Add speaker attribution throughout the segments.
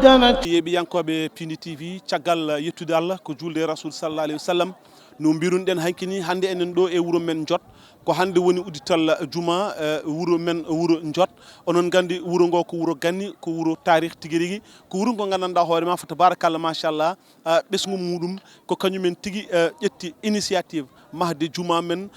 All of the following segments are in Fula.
Speaker 1: yeeɓi yankoɓe Pindi TV caggal yettude Allah ko julde rasul sallallahu alayhi wa sallam no mbirunɗen hanki ni hande enen ɗo e wuuro men Jot ko hande woni uddital juma wuuro men wuuro Jot onon gandi wuuro ngo ko wuuro ganni ko wuuro tarikh tigui rigui ko wuuro ngo gandanɗa hoorema fa tabarakallah machallah ɓesgu muɗum ko kañumen tigui ƴetti initiative mahde juma men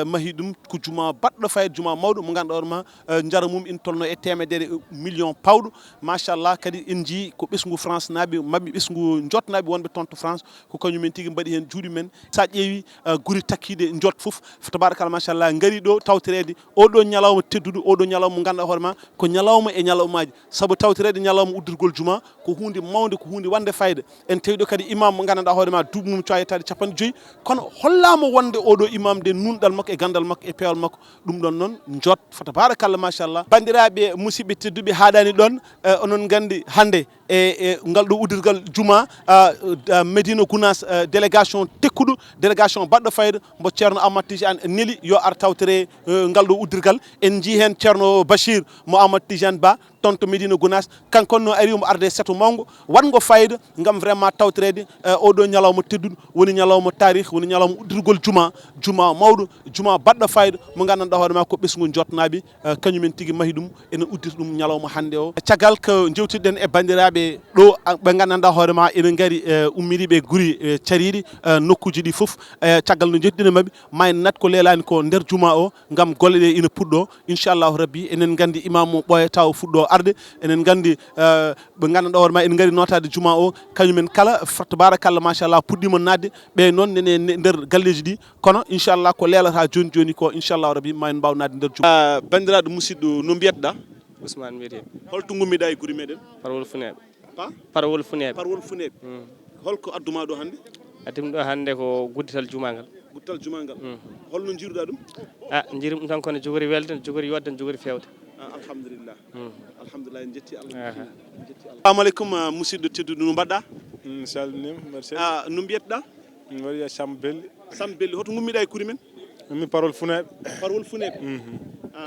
Speaker 1: mahi ɗum ko juma baɗɗo fayde juma mawɗo mo ganduɗa hoorema jara mum ina tolno e temedere million pawɗo machallah kadi en jii ko ɓesgu France naaɓe mabɓe ɓesgu Jot naaɓe wonɓe toon to France ko kañumen tigui mbaɗi hen juuɗe men sa ƴeewi guuri takkiɗe Jot foof fa tabarakallah machallah gaari ɗo tawtorede oɗo ñalawma tedduɗo oɗo ñalawma mo ganduɗa hoorema ko ñalawma e ñalawmaji saabu tawtorede ñalawma uddirgol juma ko hunde mawde ko hunde wande fayida en tawi ɗo kadi imam mo gandanɗa hoorema duuɓi mum cowa yettade 50 kono hollama wonde oɗo imam de nunɗal makko e gandal makko e pewal makko ɗum ɗon noon Jot fa tabarakallah machallah bandiraɓe musidɓe tedduɓe haɗani ɗon onon gandi hande e ngal ɗo uddirgal juma Médina Gounass délégation tekkuɗo délégation baɗɗo fayida mbo ceerno Amadou Tidiane neeli yo ar tawtere ngal ɗo uddirgal en jii hen ceerno Bachir mo Amadou Tidiane Ba toon to Médina Gounass kankon no ari mo arde seeto mawgo watgo fayida gam vraiment tawtorede oɗo ñalawma tedduɗo woni ñalawma tarikh woni ñalawma uddirgol juma mawɗo juma baɗɗo fayida mo gandanɗa hoorema ko ɓesgu Jot naaɓe kañumen tigui mahi ɗum ene uddita ɗum ñalawma hande o caggal ko jewtidɗen e bandiraɓe ɗo ɓe gandanɗa hoorema ene gaari ummiriɓe guuri cariɗi nokkuji ɗi foof caggal no jettiɗen mabɓe ma en nat ko leelani ko nder juma o gam golle ɗe ina puɗɗo inchallahu rabbi enen gandi imam o ɓooyata o fuɗɗo arde enen gandi ɓe gandanɗa hoorema ene gaari notade juma o kañumen kala tabarakallah machallah puɗɗima nadde ɓe noon nene nder galleji ɗi kono inchallah ko leelata joni joni ko inchallahu rabbi ma en mbaw nadde nder juma bandiraɗo musidɗo no mbiyatɗa
Speaker 2: Ousmane mbiyete
Speaker 1: holto gummiɗa e guuri meɗen
Speaker 2: Parwol Funeɓe
Speaker 1: pa
Speaker 2: Parwol Funeɓe
Speaker 1: Parwol Funeɓe holko adduma ɗo hande
Speaker 2: addimi ɗo hande ko guddital jumagal
Speaker 1: guddital jumagal holno jiruɗa ɗum
Speaker 2: jiirum ɗum tan kono jogori welde ne jogori yodde ne jogori fewde
Speaker 1: alhamdulillah alhamdulillah en jetti Allah assalamu aleykum musidɗo tedduɗo no mbaɗɗa
Speaker 3: salminima merci
Speaker 1: no mbiyetɗa
Speaker 3: mi waɗi Samba Belli
Speaker 1: Samba Belli hoto gummiɗa e guuri men
Speaker 3: mi Parwol Funeɓe
Speaker 1: Parwol Funeɓe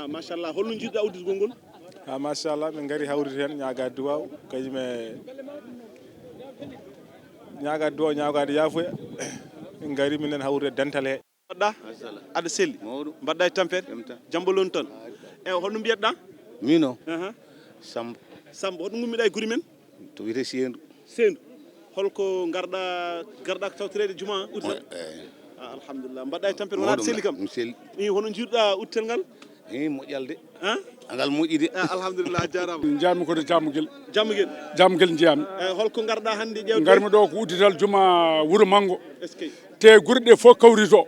Speaker 1: machallah holno jiruɗa uddirgol ngol
Speaker 3: machallah min gaari hawride hen ñaga duwaw kañum e ñaga duwaw ñagade yafuya min gaari minen hawride dental he
Speaker 1: mbaɗɗa aɗa selli mbaɗɗa e tampere jambalon tan eyyi holno mbiyatɗa
Speaker 4: mino Samba
Speaker 1: Samba hoto gummiɗa e guuri men
Speaker 4: to wiyete Sendu
Speaker 1: holko garɗa ko tawtorede juma uddital alhamdulillah mbaɗɗa e tampere wona aɗa selli kam i hono jiruɗa uddital ngal
Speaker 4: moƴƴalde ngal moƴƴide
Speaker 1: alhamdulillah a jarama
Speaker 3: jami koto Jammuguel
Speaker 1: jiyami holko garɗa hande ƴewde
Speaker 3: garmi ɗo ko uddital juma wuuro Mango te guure ɗe fof kawrito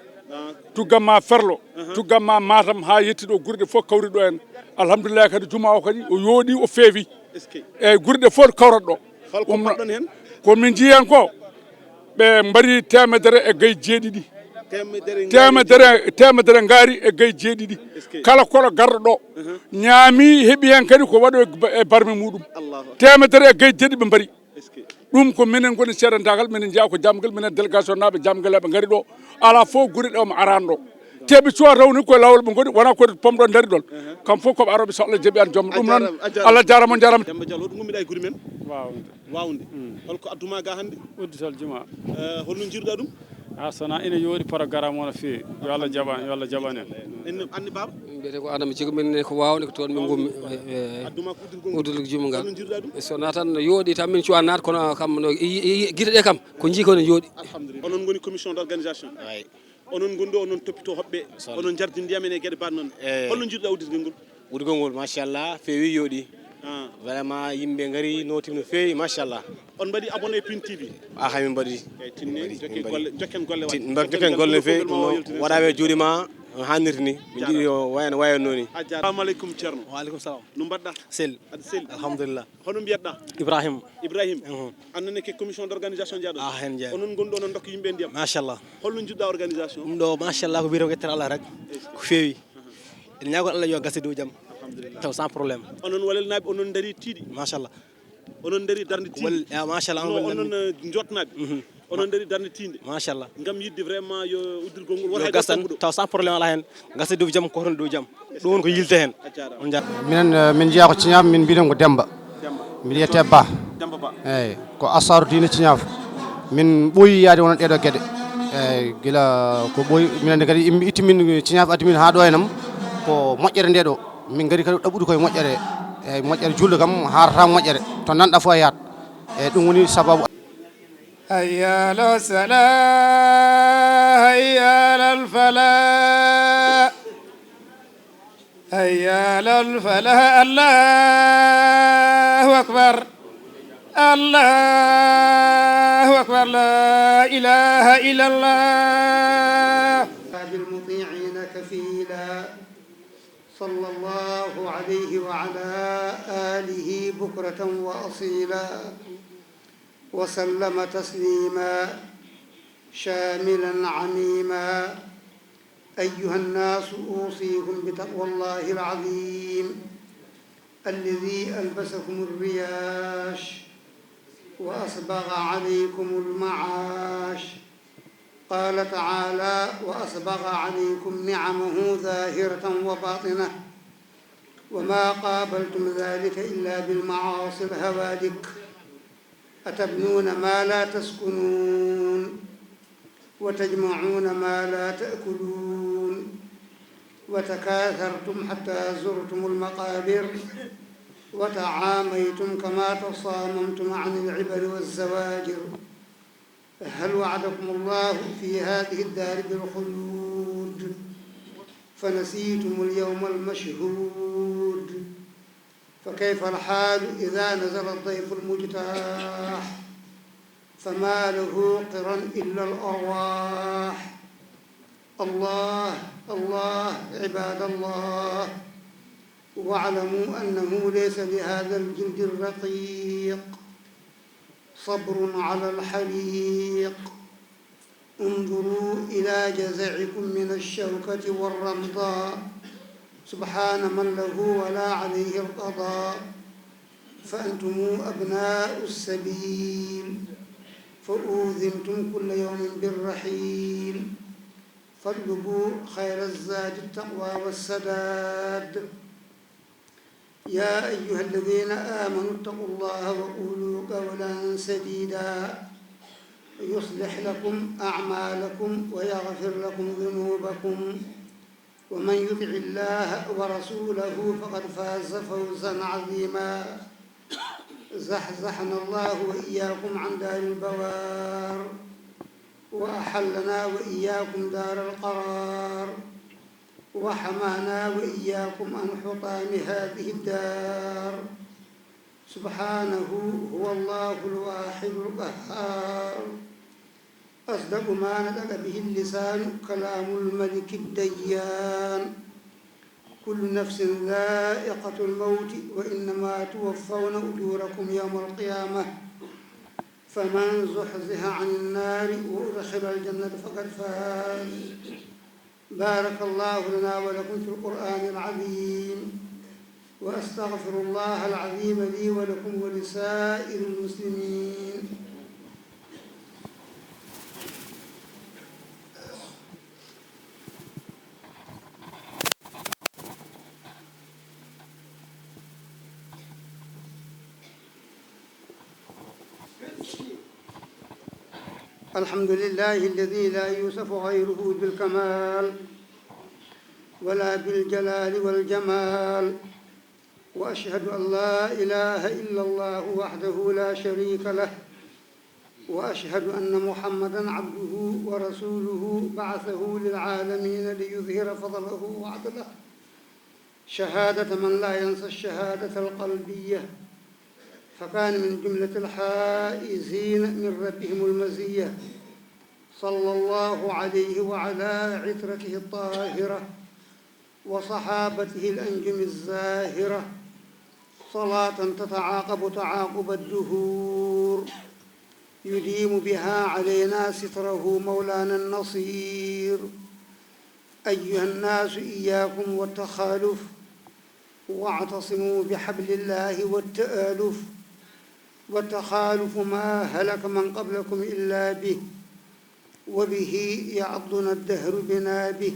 Speaker 3: tuggamma Ferlo tuggamma Matam ha yetti ɗo guure ɗe fof kawri ɗo en alhamdulillah kadi juma o kadi o yooɗi o feewi eyyi guure ɗe fof kawrat ɗo
Speaker 1: holko mbaɗɗon hen
Speaker 3: komin jii hen ko ɓe mbaɗi temedere e gaye jeeɗiɗi temedere ngaari e gaye jeeɗiɗi kala koɗo garɗo ɗo ñaami heeɓi hen kadi ko waɗo e barme muɗum temedere e gaye jeeɗiɗi ɓe mbaɗi ɗum ko minen goni seedantagal minen jeeya ko Jammuguel minen délégation naɓe Jammuguel ɓe gaari ɗo ala fof guure ɗe omo arani ɗo teɓe cuwa rawni koye lawol ɓe goni wona koye pomɗo daari ɗon kam fof koɓe aroɓe sohla jeeɓi an joom ɗum noon Allah jarama jarama
Speaker 1: Demba Diallo hoto gummiɗa e guuri men wawde holko adduma ga hande
Speaker 5: uddital juma
Speaker 1: holno jiruɗa ɗum
Speaker 5: sona ina yooɗi programme o no fewi yo Allah jaɓan
Speaker 1: en andi baba
Speaker 6: mbiyete ko Adama Djigo min ko wawde ko toon min gummi
Speaker 1: adduma ko
Speaker 6: uddirgol juma ngal
Speaker 1: holno jiruɗa ɗum
Speaker 6: sona tan yooɗi tan min cuwa naat kono kam no guite ɗe kam ko jii kono yooɗi
Speaker 1: alhamdulillah onon goni commission d' organisation onon gondi onon toppito hoɓɓe onon jardi ndiyam ene gueɗe baɗe noon holno jiruɗa uddirgol ngol
Speaker 7: uddirgol ngol machallah feewi yooɗi vraiment yimɓe gaari notima no feewi machallah
Speaker 1: on mbaɗi abonné Pindi TV
Speaker 7: hamin mbaɗi
Speaker 1: tinni jokken golle
Speaker 7: jokken golle no feewi ɗum waɗaɓe juuɗima hannirta ni ɓe jiiɗi wayno wayanno ni
Speaker 1: assalamu aleykum ceerno
Speaker 7: waaleykum salam
Speaker 1: no mbaɗɗa
Speaker 7: sel
Speaker 1: aɗa selli
Speaker 7: alhamdulillah
Speaker 1: hono mbiyatɗa
Speaker 7: Ibrahima
Speaker 1: annene ke commission d' organisation jaaɗo
Speaker 7: hen jeeya
Speaker 1: onon gonɗo onon dokka yimɓe ndiyam
Speaker 7: machallah
Speaker 1: holno jiɗɗa organisation
Speaker 7: ɗum ɗo machallah ko wiyete ko yettere Allah rek ko feewi en ñagon Allah yo gase dow jaam taw sans problème
Speaker 1: onon walelnaɓe onon daari tiiɗi
Speaker 7: machallah
Speaker 1: onon daari darde tiiɗi
Speaker 7: machallah
Speaker 1: onon jotnaɓe onon daari darde tiinde
Speaker 7: machallah
Speaker 1: gam yidde vraiment yo uddirgol ngol
Speaker 7: yo gasan taw sans problème ala hen gase dow jaam ko hono dow jaam ɗum woni ko yilte hen
Speaker 6: minen min jeeya ko Ciñam min mbiɗen ko Demba mbiɗa yette Ba
Speaker 8: eyyi ko assaru dine Thiénaba min ɓooyi yaade wona ɗeɗo gueɗe eyyi guila ko ɓooyi minen kadi immi itti min Thiénaba addi min ha ɗo henam ko moƴƴere nde ɗo min gari kadi ɗaɓɓude koye moƴƴere eyyi moƴƴere julde kam harata moƴƴere to nanɗa fo a yaat eyyi ɗum woni sababu
Speaker 9: هيا للصلاة هيا للفلاح هيا للفلاح الله أكبر الله أكبر لا إله إلا الله
Speaker 10: بالمطيعين كفيلا صلى الله عليه وعلى آله بكرة وأصيلا وسلم تسليما شاملا عميما أيها الناس أوصيكم بتقوى الله العظيم الذي ألبسكم الرياش وأسبغ عليكم المعاش قال تعالى وأسبغ عليكم نعمه ظاهرة وباطنة وما قابلتم ذلك إلا بالمعاصي الهوالك أتبنون ما لا تسكنون وتجمعون ما لا تأكلون وتكاثرتم حتى زرتم المقابر وتعاميتم كما تصاممتم عن العبر والزواجر هل وعدكم الله في هذه الدار بالخلود فنسيتم اليوم المشهود فكيف الحال إذا نزل الضيف المجتاح فما له قرن إلا الأرواح الله الله عباد الله واعلموا أنه ليس لهذا الجلد الرقيق صبر على الحريق انظروا إلى جزعكم من الشوكة والرمضاء سبحان من له ولا عليه القضاء فأنتم أبناء السبيل فأوذنتم كل يوم بالرحيل فاطلبوا خير الزاد التقوى والسداد يا أيها الذين آمنوا اتقوا الله وقولوا قولا سديدا يصلح لكم أعمالكم ويغفر لكم ذنوبكم ومن يطع الله ورسوله فقد فاز فوزا عظيما زحزحنا الله وإياكم عن دار البوار وأحلنا وإياكم دار القرار وحمانا وإياكم عن حطام هذه الدار سبحانه هو الله الواحد القهار أصدق ما نطق به اللسان كلام الملك الديان كل نفس ذائقة الموت وإنما توفون أجوركم يوم القيامة فمن زحزح عن النار وأدخل الجنة فقد فاز بارك الله لنا ولكم في القرآن العظيم وأستغفر الله العظيم لي ولكم ولسائر المسلمين الحمد لله الذي لا يوصف غيره بالكمال ولا بالجلال والجمال وأشهد أن لا إله إلا الله وحده لا شريك له وأشهد أن محمدًا عبده ورسوله بعثه للعالمين ليظهر فضله وعدله شهادة من لا ينسى الشهادة القلبية فكان من جملة الحائزين من ربهم المزية صلى الله عليه وعلى عترته الطاهرة وصحابته الأنجم الزاهرة صلاة تتعاقب تعاقب الدهور يديم بها علينا ستره مولانا النصير أيها الناس إياكم والتخالف واعتصموا بحبل الله والتآلف والتخالف ما هلك من قبلكم إلا به وبه يعضنا الدهر بنا به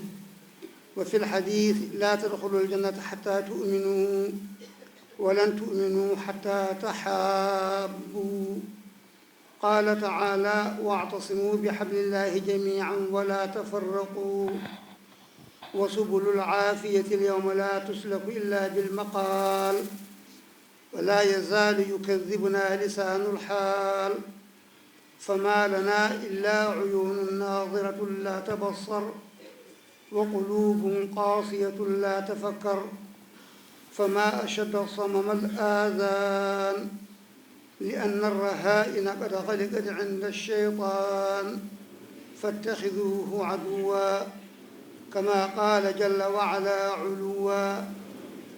Speaker 10: وفي الحديث لا تدخلوا الجنة حتى تؤمنوا ولن تؤمنوا حتى تحابوا قال تعالى واعتصموا بحبل الله جميعا ولا تفرقوا وسبل العافية اليوم لا تسلك إلا بالمقال ولا يزال يكذبنا لسان الحال فما لنا إلا عيون ناظرة لا تبصر وقلوب قاسية لا تفكر فما أشد صمم الآذان لأن الرهائن قد غلقت عند الشيطان فاتخذوه عدوا كما قال جل وعلا علوا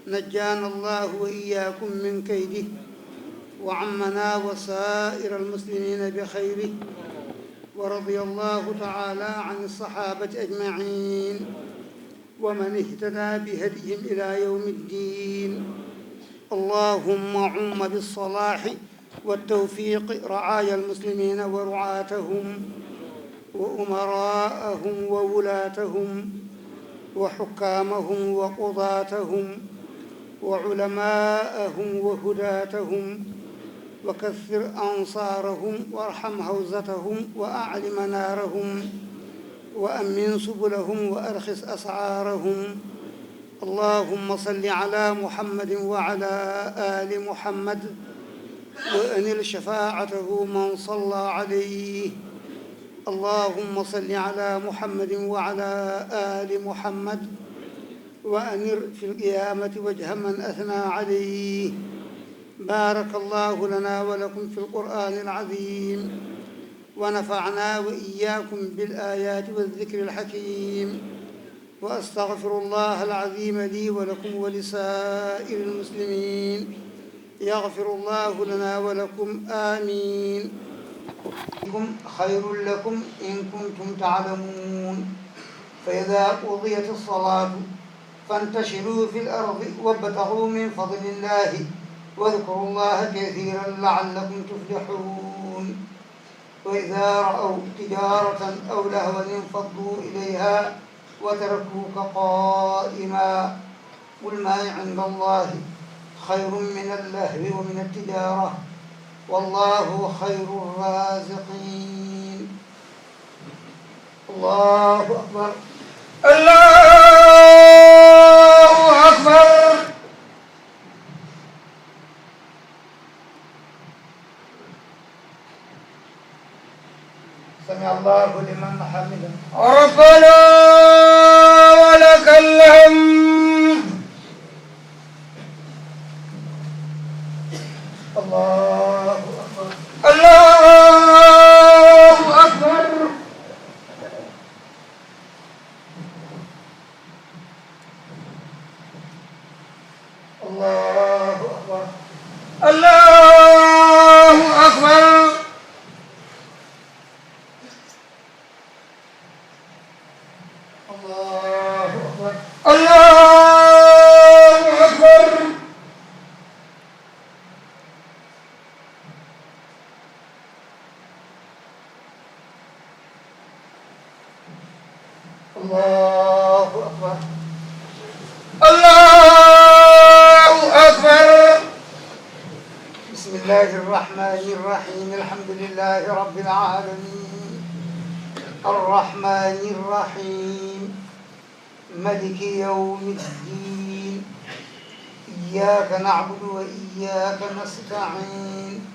Speaker 10: نجانا الله وإياكم من كيده وعمنا وسائر المسلمين بخيره ورضي الله تعالى عن الصحابة أجمعين ومن اهتدى بهديهم إلى يوم الدين اللهم عم بالصلاح والتوفيق رعايا المسلمين ورعاتهم وأمراءهم وولاتهم وحكامهم وقضاتهم وعلماءهم وهداتهم وكثر أنصارهم وارحم هوزتهم وأعل منارهم وأمن سبلهم وأرخص أسعارهم اللهم صل على محمد وعلى آل محمد وأنل شفاعته من صلى عليه اللهم صل على محمد وعلى آل محمد وأنر في القيامة وجه من أثنى عليه بارك الله لنا ولكم في القرآن العظيم ونفعنا وإياكم بالآيات والذكر الحكيم وأستغفر الله العظيم لي ولكم ولسائر المسلمين يغفر الله لنا ولكم آمين خير لكم إن كنتم تعلمون فإذا قضيت الصلاة فانتشروا في الأرض وابتغوا من فضل الله واذكروا الله كثيرا لعلكم تفلحون وإذا رأوا تجارة أو لهوا انفضوا إليها وتركوك قائما قل ما عند الله خير من اللهو ومن التجارة والله خير الرازقين الله أكبر الله أكبر سمع الله لمن حمده ربنا ولك الحمد الله أكبر الله أكبر الله أكبر الله أكبر الله أكبر الله أكبر الله أكبر الله أكبر بسم الله الرحمن الرحيم الحمد لله رب العالمين الرحمن الرحيم ملك يوم الدين إياك نعبد وإياك نستعين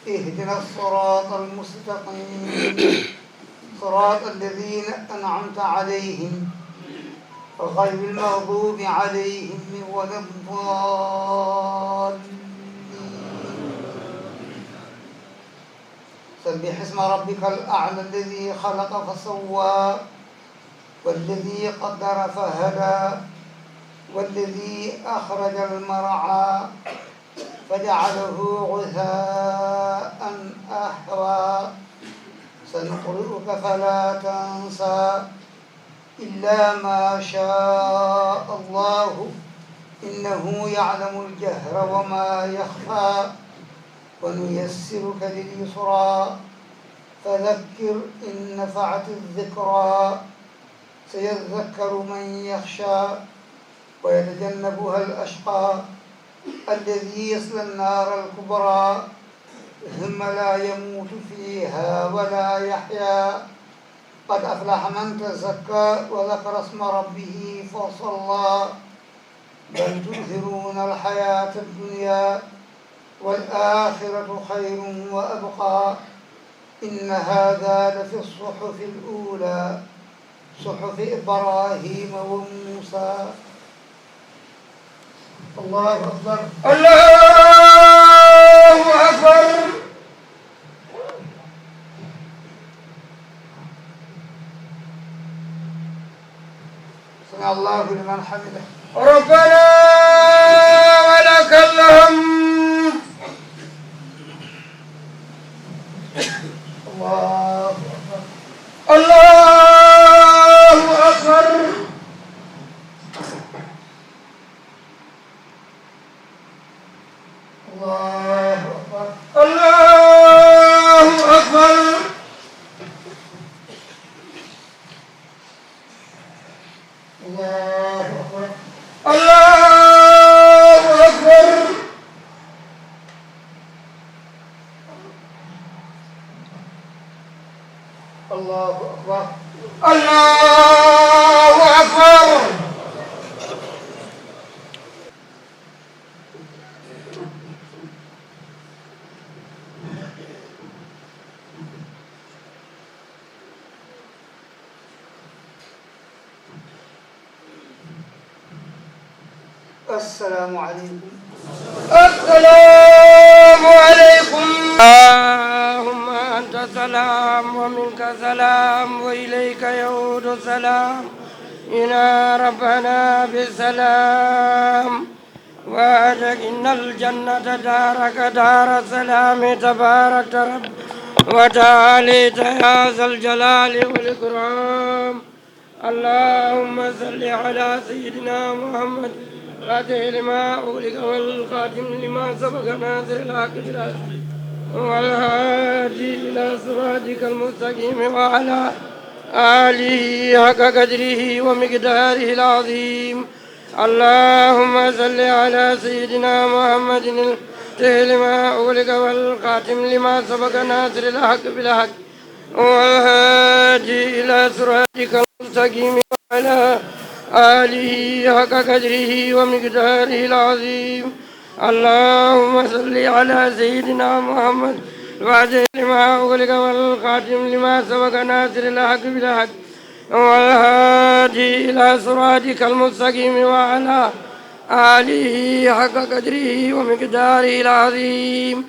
Speaker 10: اهدنا الصراط المستقيم صراط الذين أنعمت عليهم غير المغضوب عليهم ولا الضالين سبح اسم ربك الأعلى الذي خلق فسوى والذي قدر فهدى والذي أخرج المرعى فجعله غثاء أحوى سنقرئك فلا تنسى إلا ما شاء الله إنه يعلم الجهر وما يخفى ونيسرك لليسرى فذكر إن نفعت الذكرى سيذكر من يخشى ويتجنبها الأشقى الذي يصلى النار الكبرى ثم لا يموت فيها ولا يحيا قد أفلح من تزكى وذكر اسم ربه فصلى بل تؤثرون الحياة الدنيا والآخرة خير وأبقى إن هذا لفي الصحف الأولى صحف إبراهيم وموسى. الله أكبر. الله أكبر. سمع الله لمن حمده. ربنا ولك الحمد. الله أكبر. الله أكبر. الله أكبر. الله أكبر. الله أكبر. الله أكبر. الله أكبر. الله أكبر. السلام عليكم. السلام عليكم.
Speaker 9: اللهم أنت سلام ومنك سلام وإليك يعود السلام إلى ربنا بالسلام وأدك إن الجنة دارك دار السلام تبارك رب وتعاليت يا ذا الجلال والإكرام. اللهم صل على سيدنا محمد فاتح لما أغلق والخاتم لما سبق ناصر الحق بالحق والهادي إلى صراطك المستقيم وعلى آله حق قدره ومقداره العظيم. اللهم صل على سيدنا محمد فاتح لما أغلق والخاتم لما سبق ناصر الحق بالحق والهادي إلى صراطك المستقيم وعلى آله حق قدره ومقداره العظيم. اللهم صل على سيدنا محمد الفاتح لما أغلق والخاتم لما سبق ناصر الحق بالحق والهادي إلى صراطك المستقيم وعلى آله حق قدره ومقداره العظيم.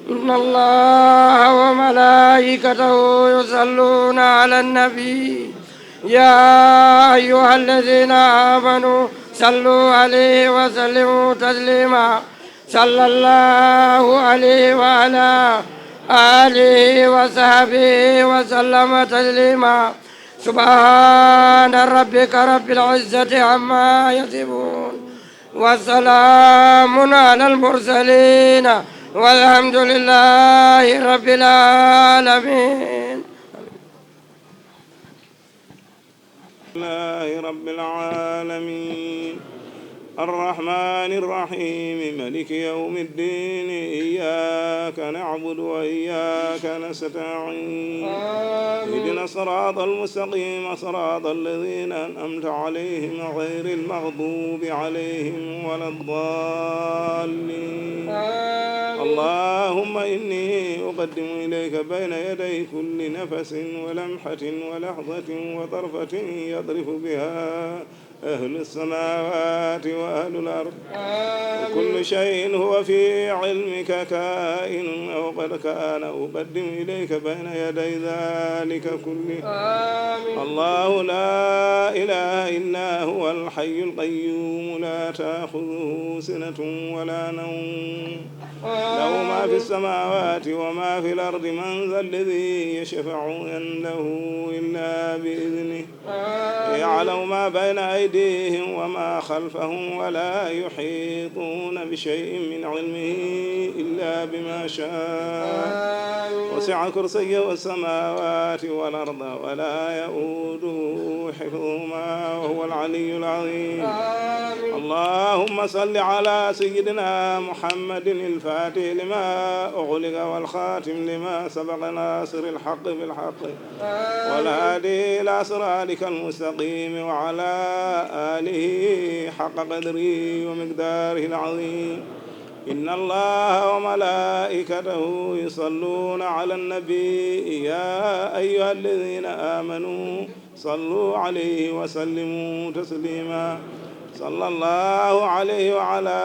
Speaker 9: إن الله وملائكته يصلون على النبي يا أيها الذين آمنوا صلوا عليه وسلموا تسليما. صلى الله عليه وعلى آله وصحبه وسلم تسليما. سبحان ربك رب العزة عما يصفون وسلام على المرسلين والحمد لله رب العالمين.
Speaker 11: الله رب العالمين الرحمن الرحيم ملك يوم الدين إياك نعبد وإياك نستعين اهدنا الصراط المستقيم صراط الذين أنعمت عليهم غير المغضوب عليهم ولا الضالين. اللهم إني أقدم إليك بين يدي كل نفس ولمحة ولحظة وطرفة يضرف بها أهل السماوات وأهل الأرض وكل شيء هو في علمك كائن أو قد كان أقدم إليك بين يدي ذلك كله. الله لا إله إلا هو الحي القيوم لا تأخذه سنة ولا نوم له ما في السماوات وما في الأرض من ذا الذي يشفع عنده إلا بإذنه يعلم ما بين أيديهم أيديهم وما خلفهم ولا يحيطون بشيء من علمه إلا بما شاء وسع كرسيه السماوات والأرض ولا يؤوده حفظهما وهو العلي العظيم. اللهم صل على سيدنا محمد الفاتح لما أغلق والخاتم لما سبق ناصر الحق بالحق والهادي إلى صراطك المستقيم وعلى آله حق قدره ومقداره العظيم. إن الله وملائكته يصلون على النبي يا أيها الذين آمنوا صلوا عليه وسلموا تسليما. صلى الله عليه وعلى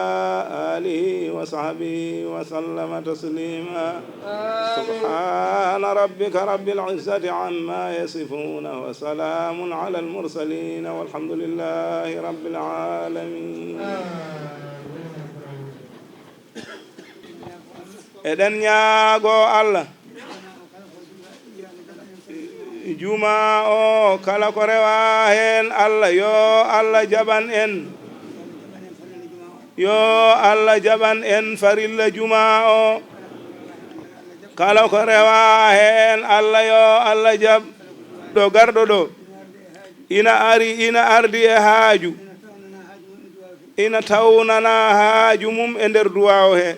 Speaker 11: آله وصحبه وسلم تسليما. سبحان ربك رب العزة عما يصفون وسلام على المرسلين والحمد لله رب العالمين. eɗen ñaago Allah juma o kala ko rewa hen Allah yo Allah jaɓan en yo Allah jaɓan en farilla juma o kala ko rewa hen Allah yo Allah jaɓ ɗo garɗo ɗo ina ardi e haaju ina tawnana haaju mum e nder duwaw he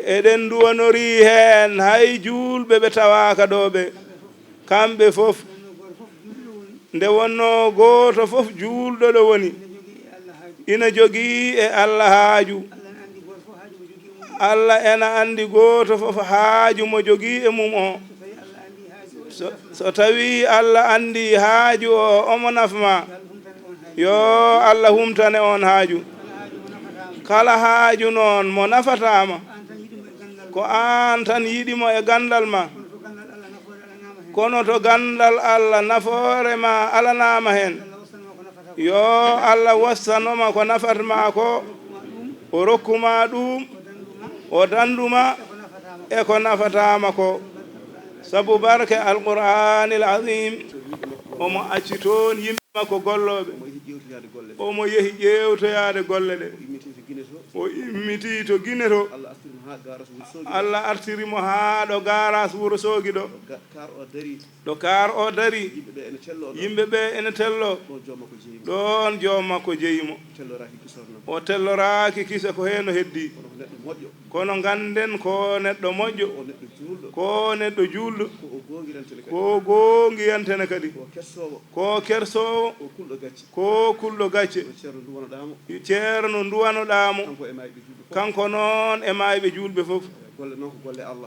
Speaker 11: eɗen duwanori hen hay julɓe ɓe tawaka ɗo ɓe kamɓe fof nde wonno goto fof julɗo ɗo woni ina jogii e Allah haaju Allah ena andi goto fof haaju mo jogii e mum o so tawi Allah andi haaju o omo nafma yo Allah humtane on haaju kala haaju noon mo nafatama ko an tan yiɗimo e gandal ma kono to gandal Allah nafoore ma alanama hen yo Allah wassanoma ko nafatma ko o rokkuma ɗum o danduma e ko nafatama ko sabu barke alqur'anil azim omo acci toon yimɓe makko golloɓe omo yehi ƴewtoyade golle ɗe o immiti to Guinée to Allah artirimo ha ɗo garas Wourossogui ɗo ɗo kar o dari yimɓe ɓe ene tello ɗon joom makko jeyimo o telloraki kisa ko heno heddi kono ganden ko neɗɗo moƴƴo ko neɗɗo julɗo ko gongiyantene kadi ko kersowo ko kulɗo gacce ceerno duwanoɗamo kanko noon e mayɓe julɓe fof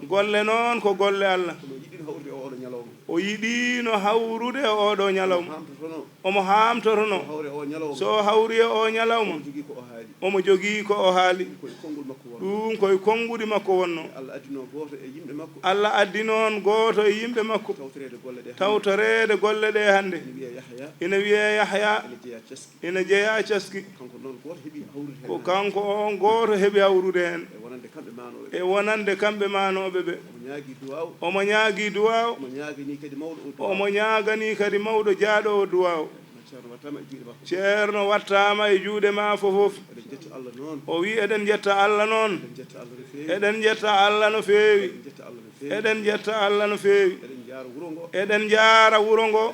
Speaker 11: golle noon ko golle Allah o yiɗino hawrude e oɗo ñalawma omo hamtotono so hawri e o ñalawma omo jogii ko o haali ɗum koye konnguɗi makko wonno Allah addi noon gooto e yimɓe makko tawtorede golle ɗe hannde ina wiye Yahya ina jeeya caski ko kanko on gooto heɓi hawrude hen e wonande kamɓe manoɓe ɓe omo ñaagui duwaw omo ñaagani kadi mawɗo jaaɗowo duwaw ceerno wattama e juuɗe ma fofof o wi eɗen jetta Allah noon eɗen jetta Allah no feewi eɗen jetta Allah no feewi eɗen jaara wuro ngo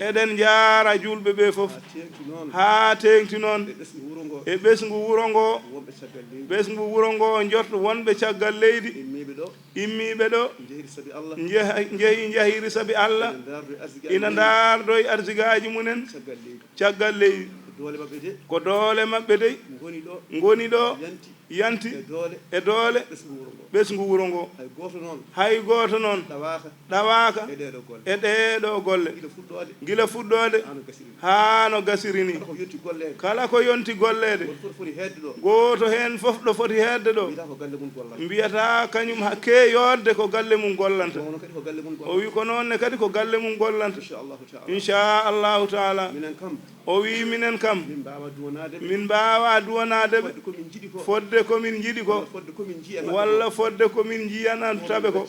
Speaker 11: eɗen jaara julɓe ɓe fof ha tengti noon e ɓesgu wuro ngo ɓesgu wuro ngo jotto wonɓe caggal leydi immiɓe ɗo jeehi jahiri saabi Allah ina dardoye arsigaji munen caggal leydi ko doole maɓɓe dey goni ɗo yanti e doole ɓesgu wuro ngo hay goto noon ɗawaka e ɗeɗo golle gila fuɗɗode ha no gasiri ni kala ko yonti gollede goto hen fof ɗo foti hedde ɗo mbiyata kañum hakke yodde ko galle mum gollanta o wi ko noonne kadi ko galle mum gollanta inchallahu taala o wi minen kam min mbawa duwanade ɓe fodde komin jiiɗi ko walla fodde komin jiyana taɓe ko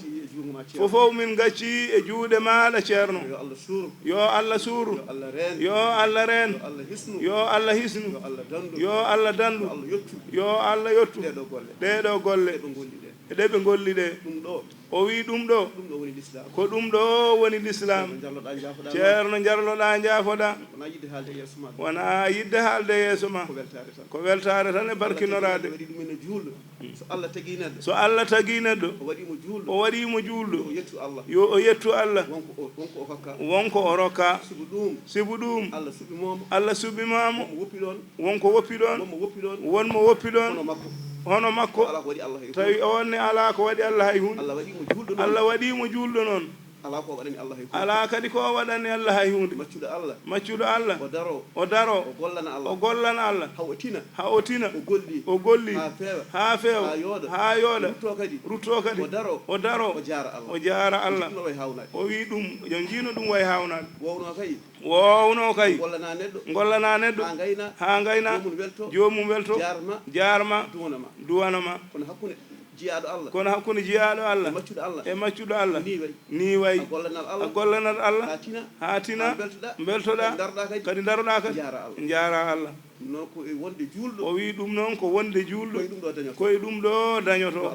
Speaker 11: fofof min gacci e juuɗe maɗa ceerno yo Allah suuru yo Allah reen yo Allah hisnu yo Allah dandu yo Allah yottu ɗeɗo golle ɗe ɓe golli ɗe o wi ɗum ɗo ko ɗum ɗo woni l'islam ceerno jarloɗa jaafoɗa wona yidde haalde yeeso ma ko weltare tan e barkinorade so Allah tagi neɗɗo o waɗimo juulɗo yo o yettu Allah wonko o rokka sibu ɗum Allah suɓimamo wonko woppi ɗon wonmo woppi ɗon hono makko tawi onne ala ko waɗi Allah hay hunde Allah waɗimo juulɗo noon ala kadi ko waɗani Allah hay hunde maccuɗo Allah o daro o gollana Allah ha o tina o golli ha feewa ha yooɗa rutto kadi o daro o jaara Allah o wi ɗum yo jiino ɗum way hawnade wowno kay gollana neɗɗo ha gayna jomum welto jarma duwanama kono hakkunde jiyaɗo Allah e maccuɗo Allah ni way a gollanat Allah ha tina beltoɗa kadi daroɗa kadi jaara Allah o wi ɗum noon ko wonde juulɗo koye ɗum ɗo dañoto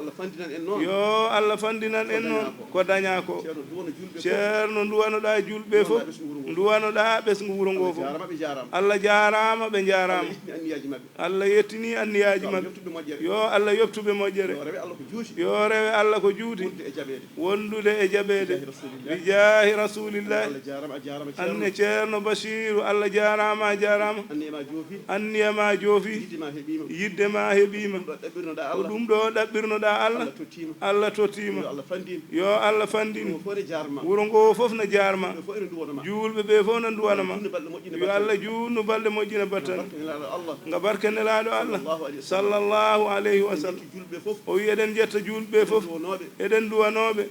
Speaker 11: yo Allah fandinan en noon ko daña ko ceerno duwanoɗa julɓe fof duwanoɗa ɓesgu wuro ngo fof Allah jarama ɓe jarama Allah yettini anniyaji mabɓe yo Allah yoftuɓe moƴƴere yo rewe Allah ko juuti wondude e jaɓede bi jahi rasulillahi anne ceerno Bachiru Allah jarama a jarama anniyama joofi yidde ma heɓima ko ɗum ɗo ɗaɓɓirnoɗa Allah Allah tottima yo Allah fandin wuro ngo fof no jarma julɓe ɓe fof no duwanama yo Allah juutnu balɗe moƴƴina battan nga barkenelaɗo Allah sallallahu alayhi wa sallam o wi eɗen jetta julɓe fof eɗen duwanoɓe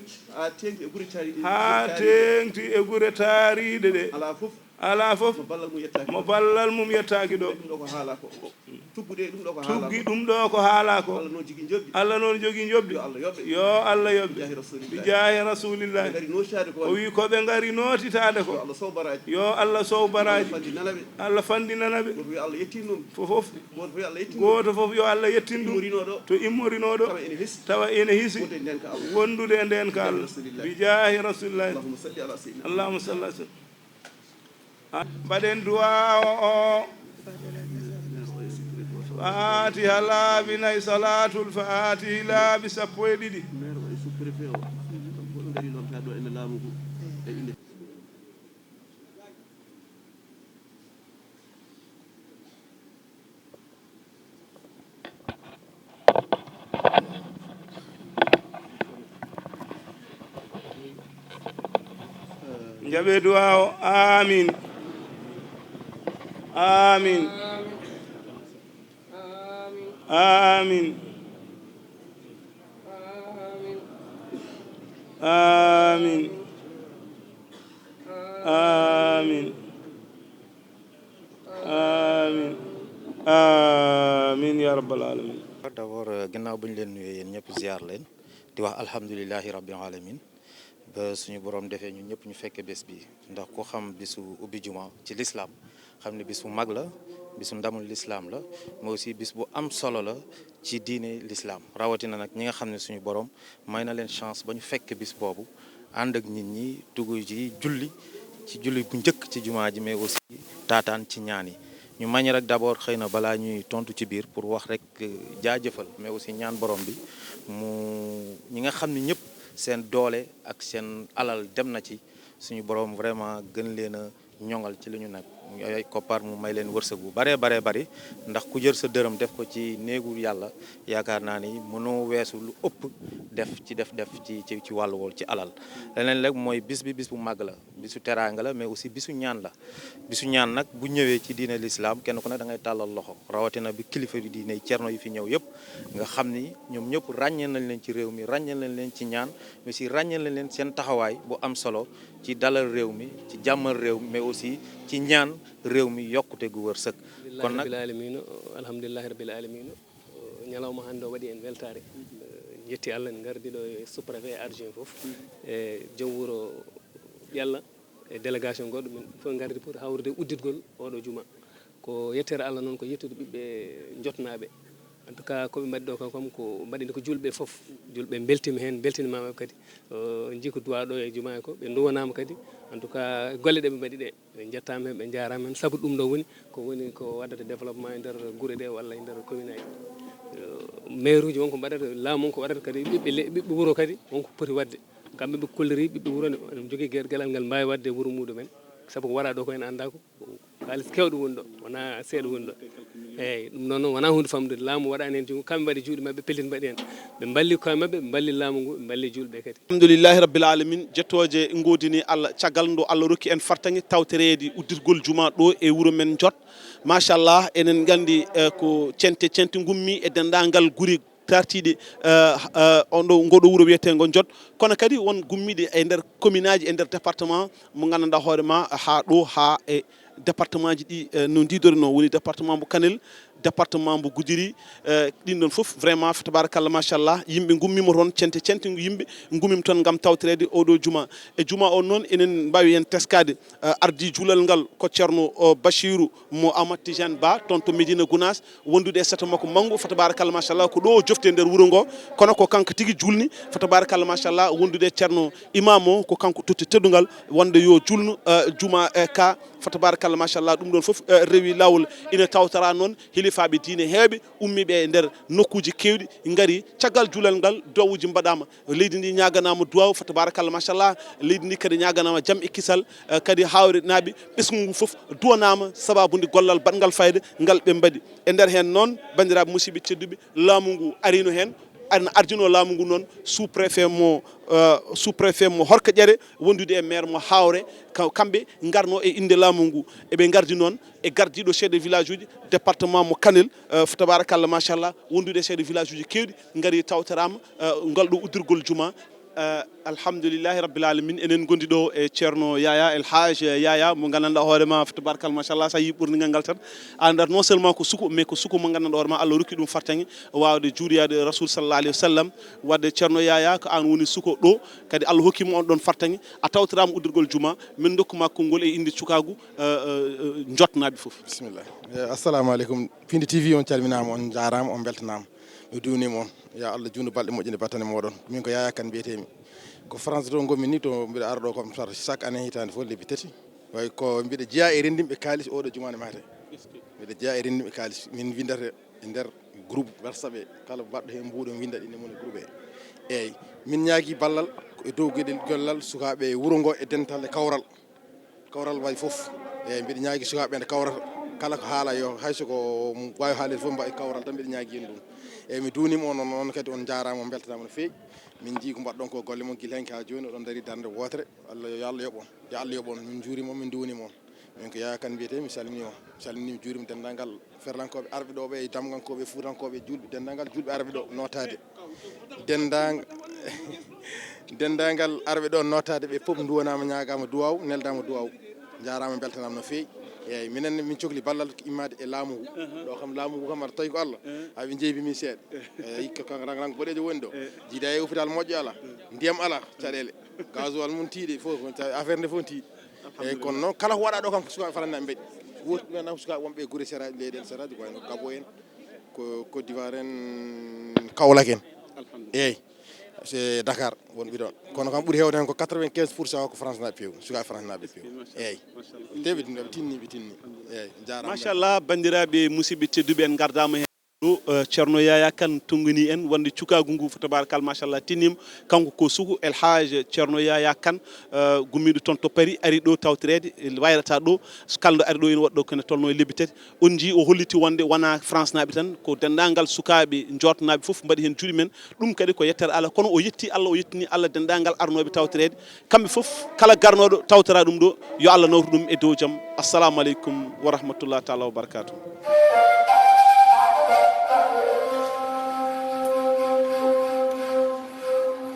Speaker 11: ha tengti e gure taariɗe ɗe ala fof mo ballal mum yettaki ɗo tuggi ɗum ɗo ko haala ko Allah noon jogui jobdi yo Allah yobde bi jaahi rasulillahi o wi koɓe gari notitade ko yo Allah sow baraji Allah fandinanaɓe fofof goto fof yo Allah yettin ɗum to immorinoɗo tawa ene hiisi wondude e nden ka Allah bi jaahi rasulillahi allahumma salli ala sallam mbaɗen duwa o fatiha laabi nayi salatul fatihi laabi sappo e ɗiɗi jaɓe duwa o amin amin amin amin amin amin amin ya rabbal alamin.
Speaker 12: D'abord ginnaaw bu ñu leen nuyee yéen ñëpp ziar leen di wax alhamdulillahi rabbil alamin ba suñu borom defee ñun ñëpp ñu fekke bés bi ndax ko xam bisu ubbi juma ci l'islam xam ne bis bu mag la bisu ndamul l'islam la mais aussi bis bu am solo la ci diine l'islam rawatina nag ñi nga xam ne suñu borom may na leen chance ba ñu fekk bis boobu ànd ak nit ñi dugg ci julli bu njëkk ci jumaa ji mais aussi taataan ci ñaan yi ñu mañ rek d'abord xëy na balaa ñuy tontu ci biir pour wax rek jaajëfal mais aussi ñaan borom bi mu ñi nga xam ne ñëpp seen doole ak seen alal dem na ci suñu borom vraiment gën leen a ñoŋal ci li ñu nekk ay koppar mu may leen wërsëg bu baree bari ndax ku jër sa dërëm def ko ci néegu yàlla yaakaar naa ni mënoo weesu lu ëpp def ci wàllu wool ci alal leneen rek mooy bis bu màgg la bisu teraanga la mais aussi bisu ñaan la bisu ñaan nag bu ñëwee ci diine l'islam kenn ku ne da ngay tàllal loxo rawatina bi kilifa yi diine cerno yi fi ñëw yëpp nga xam ni ñoom ñëpp ràññee nañ leen ci réew mi ràññee nañ leen ci ñaan mais aussi ràññee nañ leen seen taxawaay bu am solo ci dalal réew mi ci jàmmal réew mi mais aussi ci ñaan réew mi yokkute gu wër sëkk kon nag
Speaker 6: alhamdulillahi rabbil alamin ñalawma hande o waɗi en weltare jetti Allah en gardi ɗo e sous-préfet e adjoint fof e joom wuro Ƴalla e délégation goɗɗo men fof gardi pour hawrude udditgol oɗo juma ko yettere Allah noon ko yettude ɓiɓɓe jotnaɓe en tout cas koɓe mbaɗi ɗo kam ko mbaɗino ko julɓe fof julɓe beltima hen beltinimama kadi jii ko duwa ɗo e juma ko ɓe duwanama kadi en tout cas golle ɗe ɓe mbaɗi ɗe ɓe jettama hen ɓe jarama hen saabu ɗum ɗo woni ko waɗata développement e nder guure ɗe walla e nder commune aji maire uji wonko mbaɗata laamu ko waɗata kadi ɓiɓɓe wuuro kadi wonko poti wadde kamɓe ɓe kolliri ɓiɓɓe wuuro ne jogui gueɗal ngal mbawi wadde wuuro muɗumen saabu ko waɗa ɗo ko en anda ko halis kewɗo woni ɗo wona seeɗa woni ɗo eyyi ɗum noon wona hunde famde laamu waɗani hen jungo kamɓe mbaɗi juuɗe mabɓe pellit mbaɗi hen ɓe balli koye mabɓe ɓe balli laamu ngu ɓe balli julɓe kadi
Speaker 1: alhamdoulillahi rabbil alamin jettoje godini Allah caggal ndo Allah rokki en fartaŋe tawterede uddirgol juma ɗo e wuuro men Jot machallah enen gandi ko cente gummi e dendagal guuri tartiɗe on ɗo ngoɗo wuuro wiyetego Jot kono kadi won gummiɗe e nder commune aji e nder département mo gandanɗa hoorema ha ɗo ha e département ji ɗi no didorino woni département mo Kanel département mo Goudiri ɗin ɗon fof vraiment tabarakallah machallah yimɓe gummima toon cente yimɓe gummima toon gam tawtirede oɗo juma e juma o noon enen mbawi hen teskade ardi juulal ngal ko ceerno Bachirou mo Amadou Tidiane Ba toon to Médina Gounass wondude e sato makko manggu fa tabarakallah machallah ko ɗo o jofte nder wuuro ngo kono ko kanko tigui julni fa tabarakallah machallah wondude ceerno imam o ko kanko totti teddugal wonde yo julnu juma ka fa tabarakallah machallah ɗum ɗon foof rewi lawol ina tawtara noon hilifaɓe diine heeɓe ummiɓe e nder nokkuji kewɗi gaari caggal juulal ngal dowuji mbaɗama leydi ndi ñaganama duwaw fa tabarakallah machallah leydi ndi kadi ñaganama jaam e kisal kadi hawre naaɓe ɓesgu ngu foof duwanama sababude gollal badgal fayida ngal ɓe mbaɗi e nder hen noon bandiraɓe musidɓe tedduɓe laamu ngu arino hen ana arjino laamu ngu noon sous préfet mo Horka Ƴere wondude e maire mo Hawre kamɓe garno e inde laamu ngu eɓe gardi noon e gardiɗo chef de village uji département mo Kanel tabarakallah machallah wondude e chef de village uji kewɗi gaari tawtorama ngal ɗo uddirgol juma alhamdoulillahi rabbil alamin enen gondi ɗo e ceerno Yaya El Hadj Yaya mo gandanɗa hoorema tabarakallah machallah sa yi ɓurnigal ngal tan andat non seulement ko suku mais ko suku mo gandanɗa hoorema Allah rokki ɗum fartaŋe wawde juuriyade rasoul sallallah alayhi wa sallam wadde ceerno Yaya ko an woni suko ɗo kadi Allah hokkima on ɗon fartaŋe a tawtirama uddirgol juma min dokkuma konngol e inde cukagu jotnaɓe foof
Speaker 13: bisimillah assalamu aleykum Pindi TV on calminama on jarama on beltanama mi duwnima on ya Allah juutno balɗe moƴƴinde battane moɗon min ko Yaya Kane mbiyetemi ko France to gommi ni to mbiɗa ara ɗo comme ça chaque année hitande fof lebbi tati way ko mbiɗa jeeya e rendimɓe kalis oɗo jumane mate mbiɗa jeeya e rendimɓe kalis min windata e nder groupe WhatsApp kala baɗɗo hen mbuɗo winda ɗine moni groupe eyyi min ñaagui ballal e dow gueɗel gollal sukaɓe wuuro ngo e dental e kawral way foof eyyi mbiɗa ñaagui sukaɓe nde kawrata kala ko haala yo hayso ko wawi haalede foof mbaɗa kawral tan mbiɗa ñaagui hen ɗum eyyi mi duunima on kadi on jarama on beltanama no fewi min jii ko mbaɗɗon ko golle moon guila henke ha joni oɗon daari darde wotere Allah yo Allah yoɓon yo Allah yoɓon min juurima on min duunima on min ko Yaya Kane mbiyete mi salminima juurima dendagal ferlankoɓe arɓe ɗo ɓe e damgankoɓe fuutankoɓe julɓe dendagal julɓe arɓe ɗo notade dendagal arɓe ɗo notade ɓe foof duwanama ñagama duwaw neldama duwaw jarama beltanama no fewi eyyi minen min cohli ballal immade e laamu ngu ɗo kam laamu ngu kam aɗa tawi ko Allah haɓe jeybimi seeɗa hikka rang boɗejo woni ɗo jiida e hôpital moƴƴo ala ndiyam ala caɗele gasoil mum tiiɗe fof affaire nde fof tiiɗi eyyi kono noon kala ko waɗa ɗo kam ko sukaɓe farannaɓe mbaɗi wotuɓe ko sukaɓe wonɓe guure séraji leyɗele séraji ko wayno Gabo en ko Côte d'Ivoire en Kaolack en eyyi c'est Dakar wonɓe ɗon kono kam ɓuuri hewde hen ko 95% ko France naɓe peewi sukaɓe France naɓe peewi eyyi teɓiɗe tinni eyyi jarama
Speaker 1: machallah bandiraɓe musidɓe tedduɓe en gardama hen ɗo ceerno Yaya Kane tongoni en wonde cukagu ngu fa tabarakal machallah tinnima kanko ko suku El Hadj ceerno Yaya Kane gummiɗo toon to Paris ari ɗo tawtirede wayrata ɗo kalɗo ari ɗo ene waɗɗo kene tolno e lebbi tati on jii o holliti wonde wona France naɓe tan ko dendagal sukaɓe jotnaɓe foof mbaɗi hen juuɗe men ɗum kadi ko yettere Allah kono o yetti Allah o yettini Allah dendagal arnoɓe tawtirede kamɓe foof kala garnoɗo tawtara ɗum ɗo yo Allah nawru ɗum e dow jaam assalamu aleykum wa rahmatullah taala wa barakatuh